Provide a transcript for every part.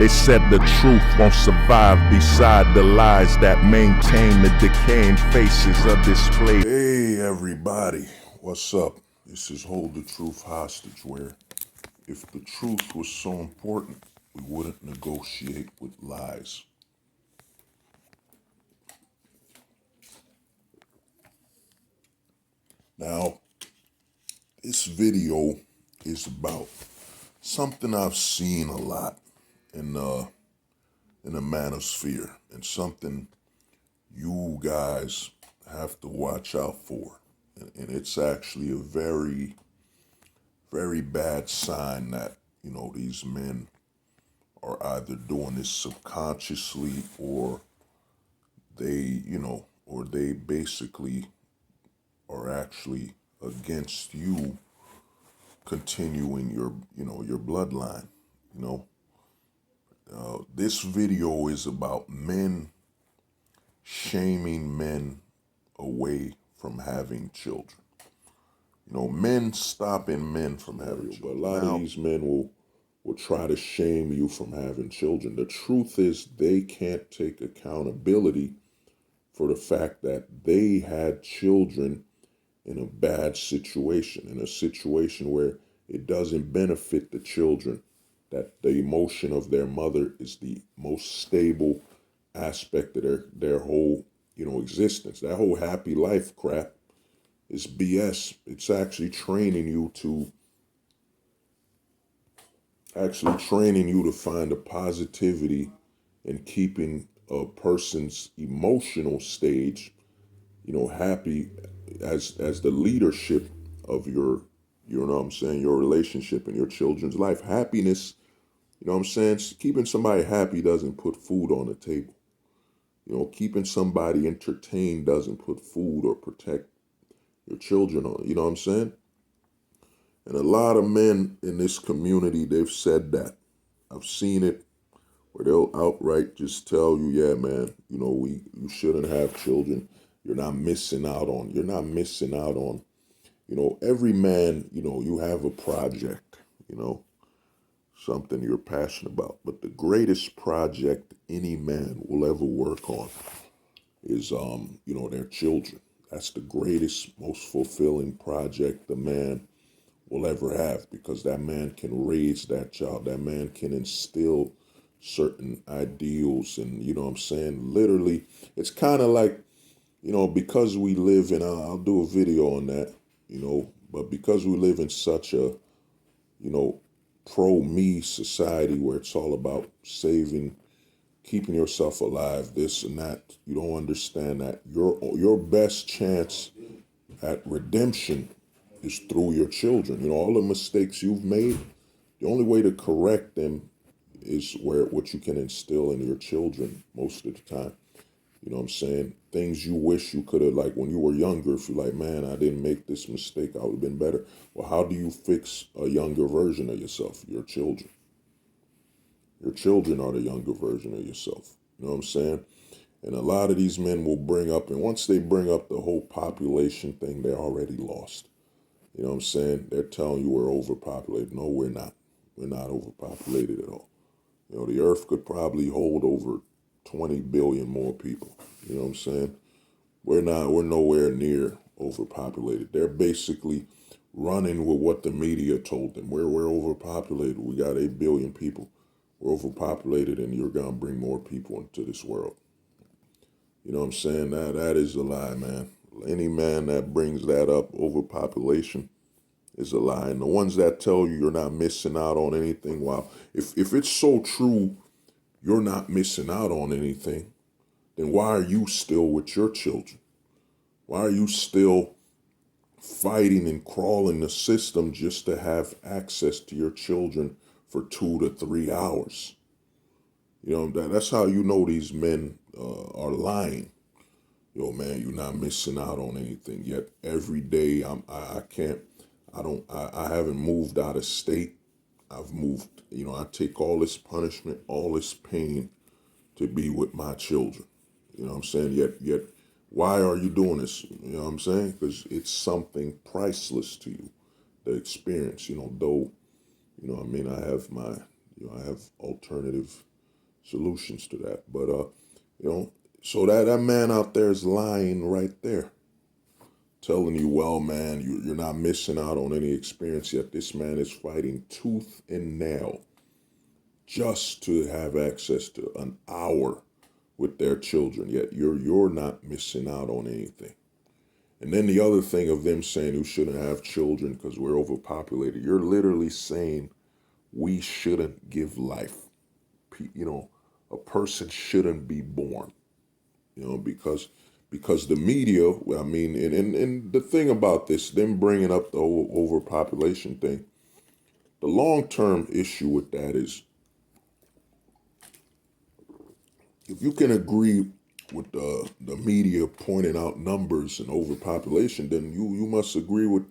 They said the truth won't survive beside the lies that maintain the decaying faces of display. Hey everybody, what's up? This is Hold the Truth Hostage, where if the truth was so important, we wouldn't negotiate with lies. Now, this video is about something I've seen a lot in the manosphere, and something you guys have to watch out for. And it's actually a very, very bad sign that, these men are either doing this subconsciously, or they basically are actually against you continuing your bloodline. This video is about men shaming men away from having children. Men stopping men from having children. But a lot of these men will try to shame you from having children. The truth is, they can't take accountability for the fact that they had children in a bad situation, in a situation where it doesn't benefit the children, that the emotion of their mother is the most stable aspect of their whole, existence. That whole happy life crap is BS. It's actually training you to find a positivity in keeping a person's emotional stage, happy as the leadership of your relationship and your children's life. Happiness, keeping somebody happy doesn't put food on the table. Keeping somebody entertained doesn't put food or protect your children on. You know what I'm saying? And a lot of men in this community, they've said that. I've seen it where they'll outright just tell you, yeah, man, you shouldn't have children. You're not missing out on, every man, you have a project, something you're passionate about. But the greatest project any man will ever work on is, their children. That's the greatest, most fulfilling project the man will ever have, because that man can raise that child. That man can instill certain ideals, and literally, it's kind of like, because we live in, I'll do a video on that, but because we live in such a, pro-me society where it's all about saving, keeping yourself alive, this and that, you don't understand that your best chance at redemption is through your children. All the mistakes you've made, the only way to correct them is what you can instill in your children most of the time. Things you wish you could have, like when you were younger, if you're like, man, I didn't make this mistake, I would have been better. Well, how do you fix a younger version of yourself? Your children. Your children are the younger version of yourself. You know what I'm saying? And a lot of these men will bring up, and once they bring up the whole population thing, they're already lost. You know what I'm saying? They're telling you we're overpopulated. No, we're not. We're not overpopulated at all. The earth could probably hold over 20 billion more people. You know what I'm saying? We're nowhere near overpopulated. They're basically running with what the media told them. We're overpopulated. We got 8 billion people. We're overpopulated, and you're going to bring more people into this world. You know what I'm saying? That is a lie, man. Any man that brings that up, overpopulation, is a lie. And the ones that tell you you're not missing out on anything, well, if it's so true you're not missing out on anything, then why are you still with your children? Why are you still fighting and crawling the system just to have access to your children for 2 to 3 hours? That's how these men are lying. Yo, man, you're not missing out on anything. Yet every day I haven't moved out of state. I've moved, I take all this punishment, all this pain to be with my children. You know what I'm saying? Yet, why are you doing this? You know what I'm saying? Because it's something priceless to you, the experience, though, I have alternative solutions to that. But you know, so that man out there is lying right there, telling you, well, man, you're not missing out on any experience yet. This man is fighting tooth and nail just to have access to an hour with their children. Yet you're not missing out on anything. And then the other thing of them saying you shouldn't have children because we're overpopulated. You're literally saying we shouldn't give life. You know, a person shouldn't be born. You know, because the media, I mean, and the thing about this, them bringing up the whole overpopulation thing, the long-term issue with that is if you can agree with the media pointing out numbers and overpopulation, then you must agree with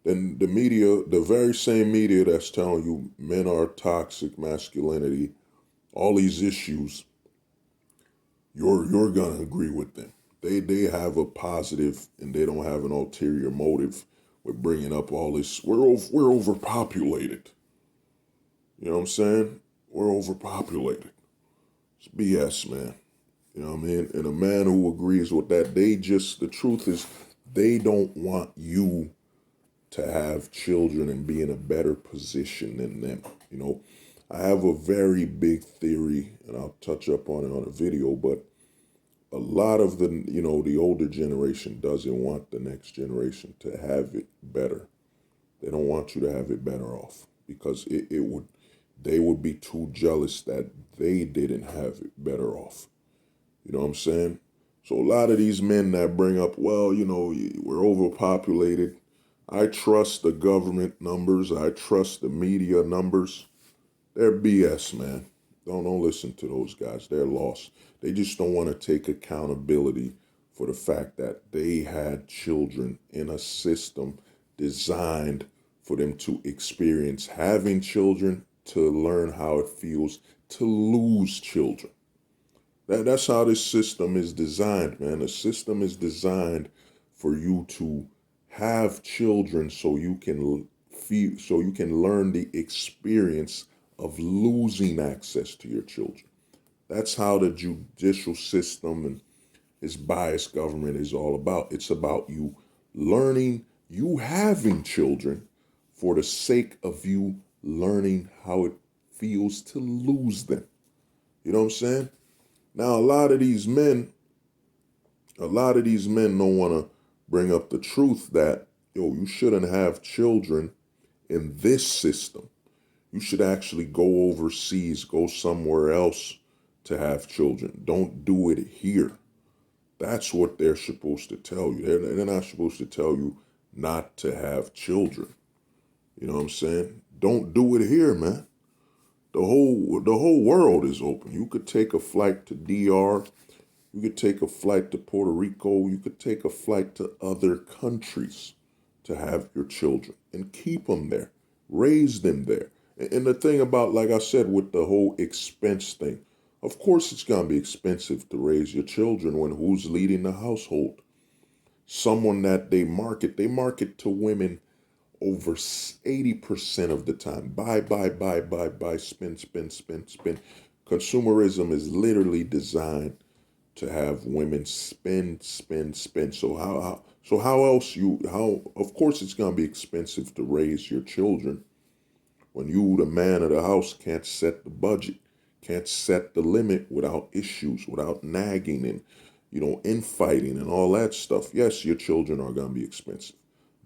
then the media, the very same media that's telling you men are toxic masculinity, all these issues, you're gonna agree with them. They have a positive and they don't have an ulterior motive with bringing up all this. We're overpopulated. You know what I'm saying? We're overpopulated. It's BS, man. You know what I mean? And a man who agrees with that, the truth is, they don't want you to have children and be in a better position than them. You know, I have a very big theory, and I'll touch up on it on a video, but a lot of the older generation doesn't want the next generation to have it better. They don't want you to have it better off because they would be too jealous that they didn't have it better off. You know what I'm saying? So a lot of these men that bring up, well, we're overpopulated. I trust the government numbers. I trust the media numbers. They're BS, man. Don't listen to those guys. They're lost. They just don't want to take accountability for the fact that they had children in a system designed for them to experience having children, to learn how it feels to lose children. That's how this system is designed, man. The system is designed for you to have children so you can feel, so you can learn the experience of losing access to your children. That's how the judicial system and its biased government is all about. It's about you learning, you having children for the sake of you learning how it feels to lose them. You know what I'm saying? Now, a lot of these men don't want to bring up the truth that, you shouldn't have children in this system. You should actually go overseas, go somewhere else to have children. Don't do it here. That's what they're supposed to tell you. They're not supposed to tell you not to have children. You know what I'm saying? Don't do it here, man. The whole world is open. You could take a flight to DR. You could take a flight to Puerto Rico. You could take a flight to other countries to have your children and keep them there, raise them there. And the thing about, like I said, with the whole expense thing, of course it's going to be expensive to raise your children when who's leading the household? Someone that they market to women over 80% of the time. Buy, spend. Consumerism is literally designed to have women spend. So how else of course it's gonna be expensive to raise your children when you, the man of the house, can't set the budget, can't set the limit without issues, without nagging and infighting and all that stuff. Yes, your children are gonna be expensive.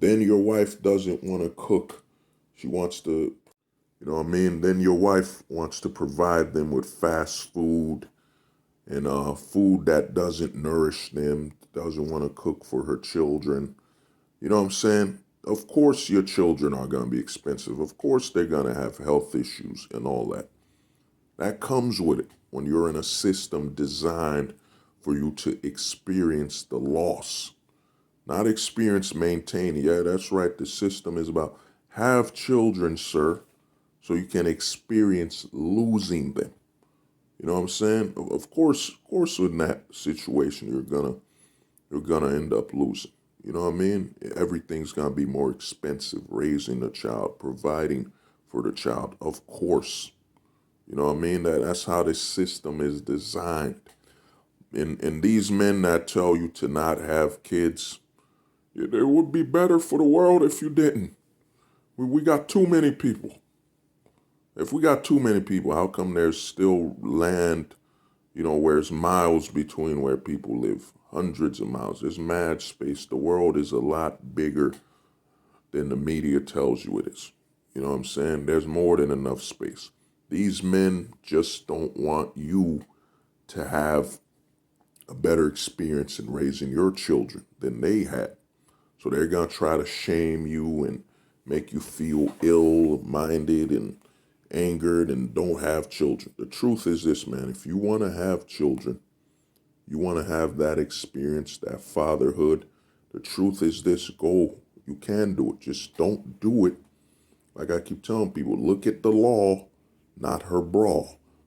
Then your wife doesn't want to cook. She wants to, you know what I mean? Then your wife wants to provide them with fast food and food that doesn't nourish them, doesn't want to cook for her children. You know what I'm saying? Of course your children are going to be expensive. Of course they're going to have health issues and all that. That comes with it when you're in a system designed for you to experience the loss, not experience maintaining. Yeah, that's right. The system is about have children, sir, so you can experience losing them. You know what I'm saying? Of course, in that situation, you're gonna end up losing. You know what I mean? Everything's gonna be more expensive. Raising a child, providing for the child, of course. You know what I mean? That's how this system is designed. And these men that tell you to not have kids, it would be better for the world if you didn't. We got too many people. If we got too many people, how come there's still land, where it's miles between where people live? Hundreds of miles. There's mad space. The world is a lot bigger than the media tells you it is. You know what I'm saying? There's more than enough space. These men just don't want you to have a better experience in raising your children than they had. So they're going to try to shame you and make you feel ill-minded and angered and don't have children. The truth is this, man. If you want to have children, you want to have that experience, that fatherhood, the truth is this, go. You can do it. Just don't do it. Like I keep telling people, look at the law, not her bra.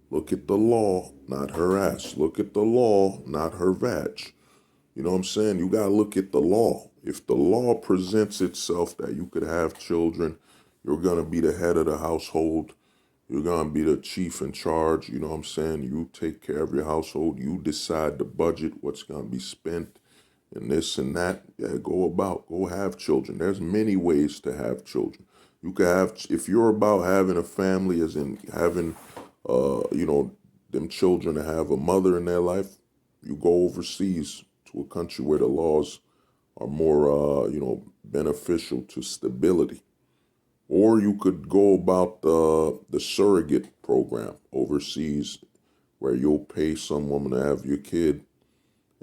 Look at the law, not her ass. Look at the law, not her vag. You know what I'm saying? You got to look at the law. If the law presents itself that you could have children, you're going to be the head of the household. You're going to be the chief in charge. You know what I'm saying? You take care of your household. You decide the budget, what's going to be spent, and this and that. Yeah, go have children. There's many ways to have children. You can have, if you're about having a family, as in having, them children to have a mother in their life, you go overseas to a country where the laws are more, beneficial to stability. Or you could go about the surrogate program overseas where you'll pay some woman to have your kid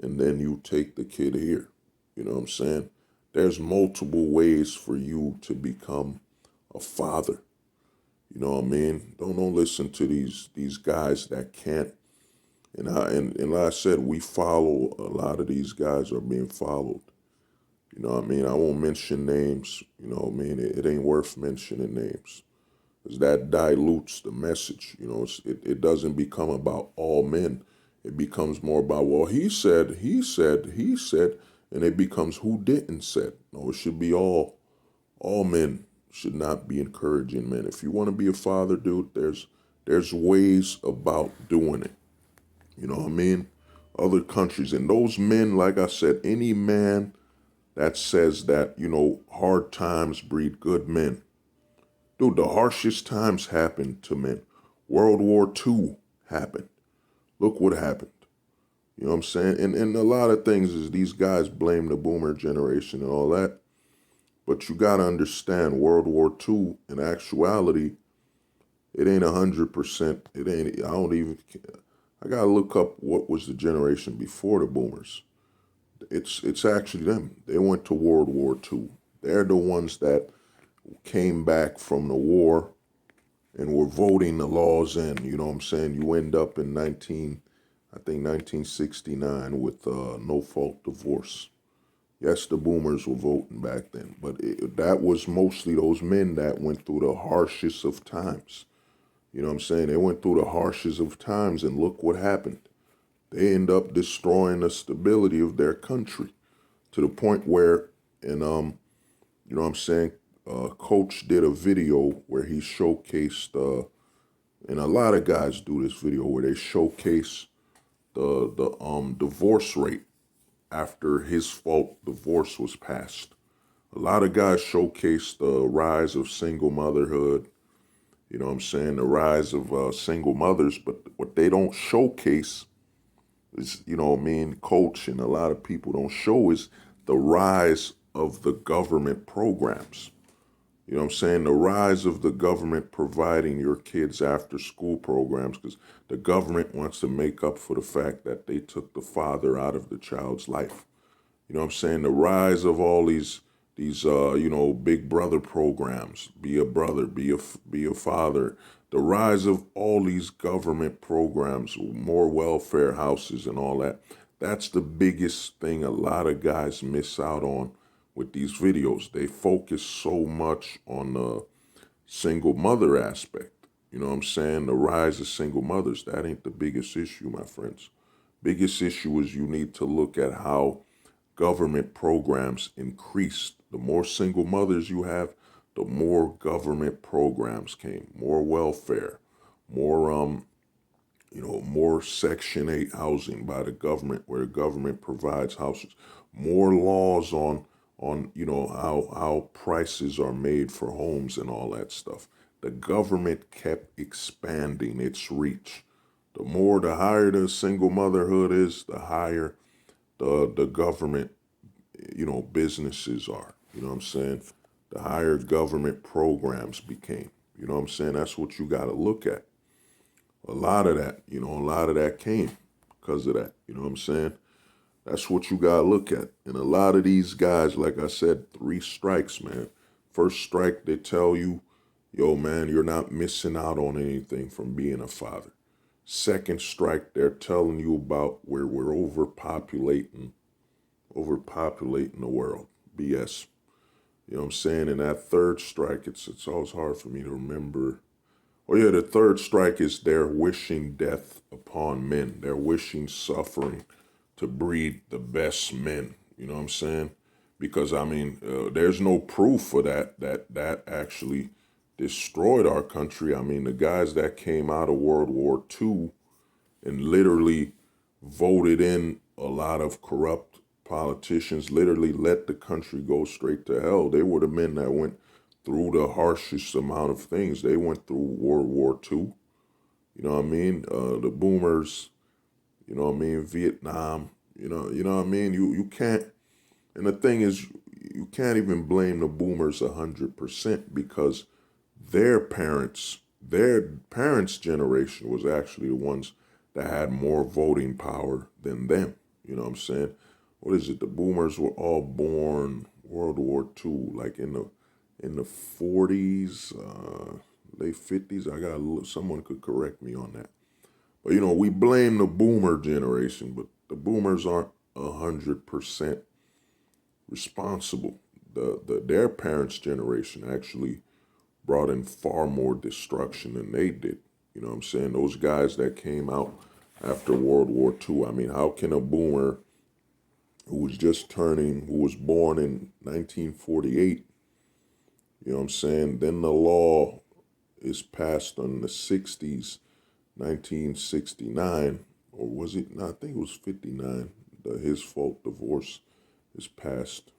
and then you take the kid here. You know what I'm saying? There's multiple ways for you to become a father. You know what I mean? Don't listen to these guys that can't. And like I said, we follow, a lot of these guys are being followed. You know what I mean? I won't mention names. You know what I mean? It ain't worth mentioning names. Because that dilutes the message. It doesn't become about all men. It becomes more about, well, he said, and it becomes who didn't said. No, it should be all. All men should not be encouraging men. If you want to be a father, dude, there's ways about doing it. You know what I mean? Other countries. And those men, like I said, any man that says that, hard times breed good men. Dude, the harshest times happened to men. World War II happened. Look what happened. You know what I'm saying? And a lot of things is these guys blame the boomer generation and all that. But you got to understand World War II, in actuality, it ain't 100%. It ain't, I got to look up what was the generation before the boomers. It's actually them. They went to World War II. They're the ones that came back from the war and were voting the laws in. You know what I'm saying? You end up in 1969 with no-fault divorce. Yes, the boomers were voting back then, but that was mostly those men that went through the harshest of times. You know what I'm saying? They went through the harshest of times, and look what happened. They end up destroying the stability of their country to the point where, and you know what I'm saying, Coach did a video where he showcased, and a lot of guys do this video where they showcase the divorce rate after his fault divorce was passed. A lot of guys showcase the rise of single motherhood, you know what I'm saying, the rise of single mothers, but what they don't showcase is, you know what I mean, Coach and a lot of people don't show is the rise of the government programs. You know what I'm saying? The rise of the government providing your kids after school programs because the government wants to make up for the fact that they took the father out of the child's life. You know what I'm saying? The rise of all these big brother programs, be a brother, be a father. The rise of all these government programs, more welfare houses and all that. That's the biggest thing a lot of guys miss out on with these videos. They focus so much on the single mother aspect. You know what I'm saying? The rise of single mothers. That ain't the biggest issue, my friends. Biggest issue is you need to look at how government programs increased. The more single mothers you have, the more government programs came, more welfare, more more Section 8 housing by the government, where the government provides houses, more laws on how prices are made for homes and all that stuff. The government kept expanding its reach. The higher the single motherhood is, the higher the government, businesses are. You know what I'm saying? The higher government programs became. You know what I'm saying? That's what you got to look at. A lot of that came because of that. You know what I'm saying? That's what you got to look at. And a lot of these guys, like I said, 3 strikes, man. First strike, they tell you, yo, man, you're not missing out on anything from being a father. Second strike, they're telling you about where we're overpopulating the world. BS. You know what I'm saying? And that third strike, it's always hard for me to remember. Oh yeah, the third strike is they're wishing death upon men. They're wishing suffering to breed the best men. You know what I'm saying? Because there's no proof for that actually destroyed our country. I mean, the guys that came out of World War II and literally voted in a lot of corrupt politicians, literally let the country go straight to hell. They were the men that went through the harshest amount of things. They went through World War II. You know what I mean? The boomers, you know what I mean? Vietnam, you know what I mean? You can't, and the thing is, you can't even blame the boomers 100% because their parents' generation was actually the ones that had more voting power than them. You know what I'm saying? What is it? The boomers were all born World War II, like in the 40s, late 50s. I got someone could correct me on that. But we blame the boomer generation, but the boomers aren't 100% responsible. Their parents' generation actually brought in far more destruction than they did. You know what I'm saying? Those guys that came out after World War II. I mean, how can a boomer who was born in 1948, you know what I'm saying? Then the law is passed in the 60s, 1969, or was it? No, I think it was 59. The his fault divorce is passed.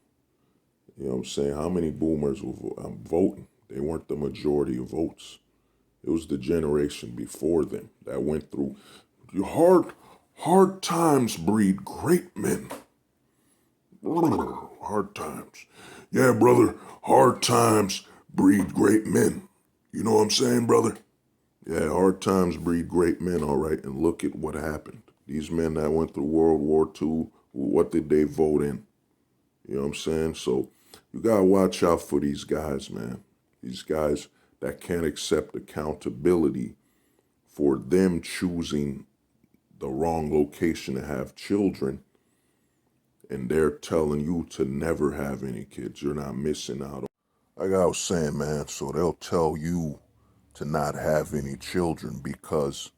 You know what I'm saying? How many boomers were voting? They weren't the majority of votes. It was the generation before them that went through hard times breed great men. Hard times. Yeah, brother, hard times breed great men. You know what I'm saying, brother? Yeah, hard times breed great men, all right. And look at what happened. These men that went through World War II, what did they vote in? You know what I'm saying? So you got to watch out for these guys, man. These guys that can't accept accountability for them choosing the wrong location to have children, and they're telling you to never have any kids. You're not missing out. Like I was saying, man, so they'll tell you to not have any children because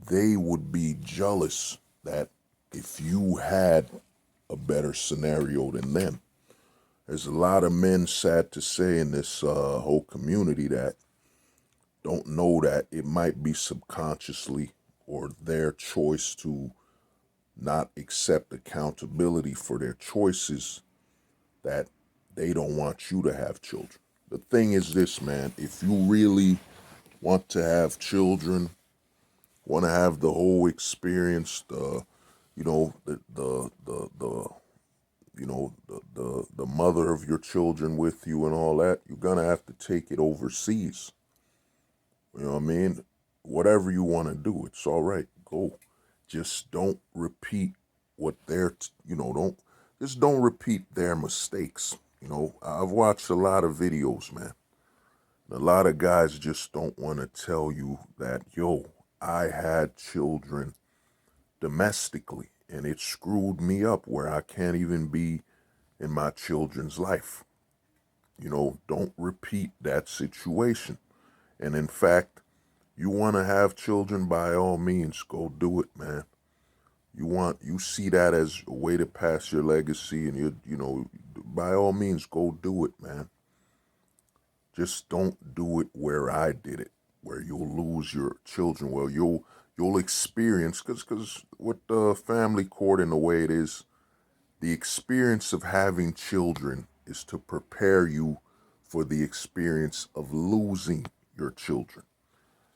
they would be jealous that if you had a better scenario than them. There's a lot of men, sad to say, in this whole community that don't know that it might be subconsciously or their choice to not accept accountability for their choices that they don't want you to have children. The thing is this, man, if you really want to have children, want to have the whole experience, the mother of your children with you and all that, you're gonna have to take it overseas. You know what I mean? Whatever you want to do, it's all right. Go. Just don't repeat what don't repeat their mistakes. I've watched a lot of videos, man. A lot of guys just don't want to tell you that, yo, I had children domestically and it screwed me up where I can't even be in my children's life. Don't repeat that situation. And in fact, you want to have children, by all means, go do it, man. You see that as a way to pass your legacy, and by all means, go do it, man. Just don't do it where I did it. where you'll lose your children. Well, you'll experience, because with the family court and the way it is, the experience of having children is to prepare you for the experience of losing your children.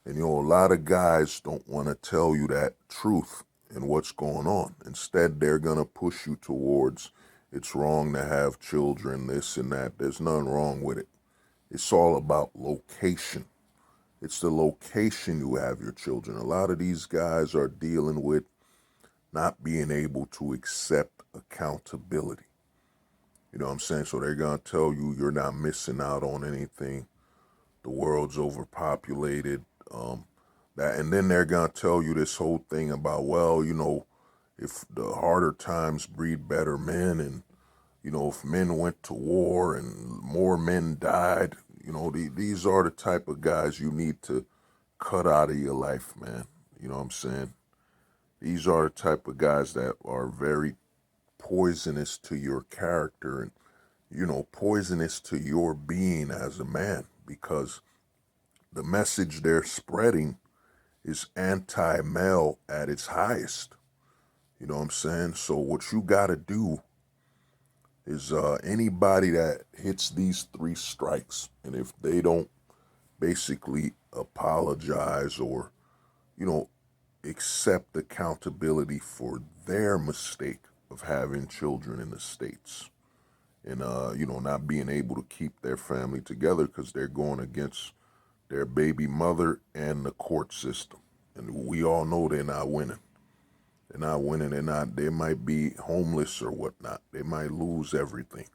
And a lot of guys don't want to tell you that truth and what's going on. Instead, they're going to push you towards it's wrong to have children, this and that. There's nothing wrong with it. It's all about location. It's the location you have your children. A lot of these guys are dealing with not being able to accept accountability. You know what I'm saying? So they're going to tell you you're not missing out on anything. The world's overpopulated. And then they're going to tell you this whole thing about, well, if the harder times breed better men, and, if men went to war and more men died, these are the type of guys you need to cut out of your life, man. You know what I'm saying? These are the type of guys that are very poisonous to your character and, poisonous to your being as a man, because the message they're spreading is anti-male at its highest. You know what I'm saying? So what you got to do is anybody that hits these three strikes, and if they don't basically apologize or, accept accountability for their mistake of having children in the States and, not being able to keep their family together because they're going against their baby mother and the court system. And we all know they're not winning. They're not winning. They might be homeless or whatnot. They might lose everything.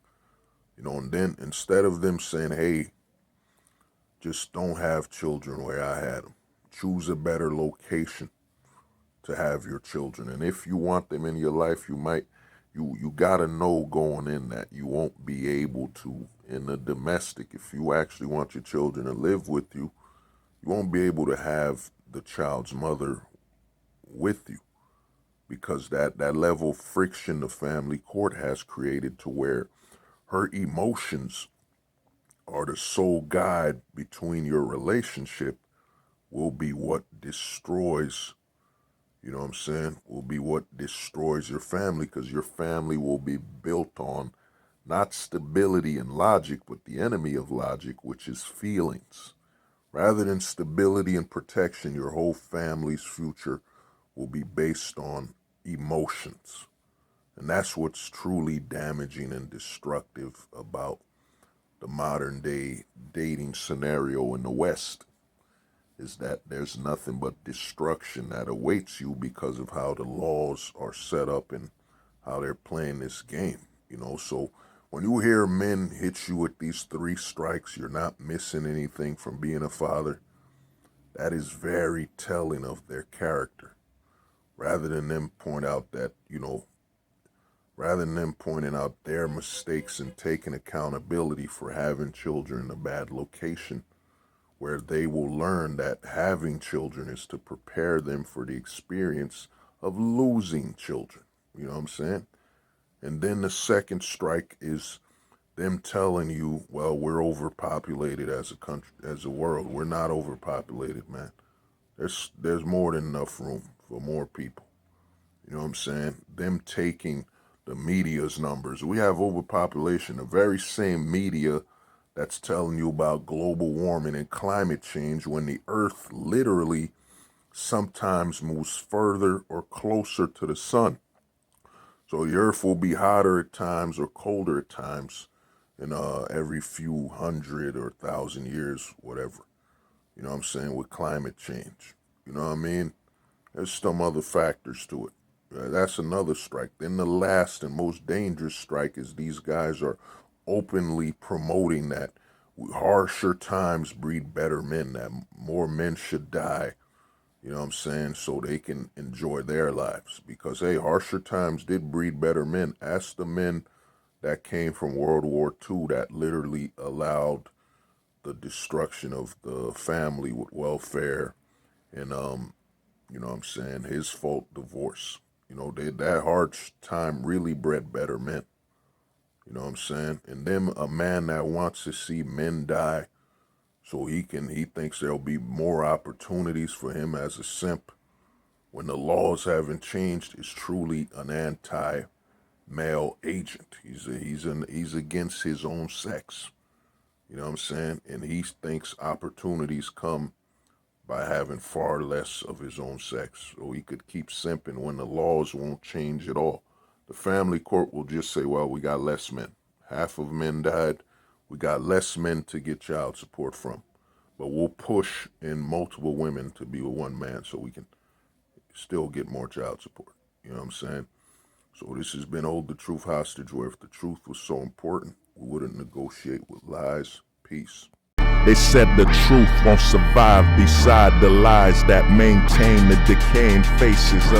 And then instead of them saying, hey, just don't have children where I had them. Choose a better location to have your children. And if you want them in your life, you gotta know going in that you won't be able to, in the domestic, if you actually want your children to live with you, you won't be able to have the child's mother with you, because that level of friction the family court has created to where her emotions are the sole guide between your relationship will be what destroys, will be what destroys your family, because your family will be built on not stability and logic, but the enemy of logic, which is feelings. Rather than stability and protection, your whole family's future will be based on emotions. And that's what's truly damaging and destructive about the modern day dating scenario in the West, is that there's nothing but destruction that awaits you because of how the laws are set up and how they're playing this game. So when you hear men hit you with these three strikes, you're not missing anything from being a father, that is very telling of their character. Rather than them point out that, rather than them pointing out their mistakes and taking accountability for having children in a bad location, where they will learn that having children is to prepare them for the experience of losing children. You know what I'm saying? And then the second strike is them telling you, well, we're overpopulated as a country, as a world. We're not overpopulated, man. There's more than enough room for more people. You know what I'm saying? Them taking the media's numbers. We have overpopulation, the very same media that's telling you about global warming and climate change, when the earth literally sometimes moves further or closer to the sun. So the earth will be hotter at times or colder at times in every few hundred or thousand years, whatever. You know what I'm saying? With climate change. You know what I mean? There's some other factors to it. That's another strike. Then the last and most dangerous strike is these guys are openly promoting that harsher times breed better men, that more men should die, you know what I'm saying, so they can enjoy their lives. Because, hey, harsher times did breed better men. Ask the men that came from World War II that literally allowed the destruction of the family with welfare and, you know what I'm saying, his fault divorce. That hard time really bred better men. You know what I'm saying? And then a man that wants to see men die So he thinks there'll be more opportunities for him as a simp when the laws haven't changed. Is truly an anti-male agent. He's against his own sex. You know what I'm saying? And he thinks opportunities come by having far less of his own sex. So he could keep simping when the laws won't change at all. The family court will just say, well, we got less men. Half of men died. We got less men to get child support from. But we'll push in multiple women to be with one man so we can still get more child support. You know what I'm saying? So this has been Hold the Truth Hostage, where if the truth was so important, we wouldn't negotiate with lies. Peace. They said the truth won't survive beside the lies that maintain the decaying faces of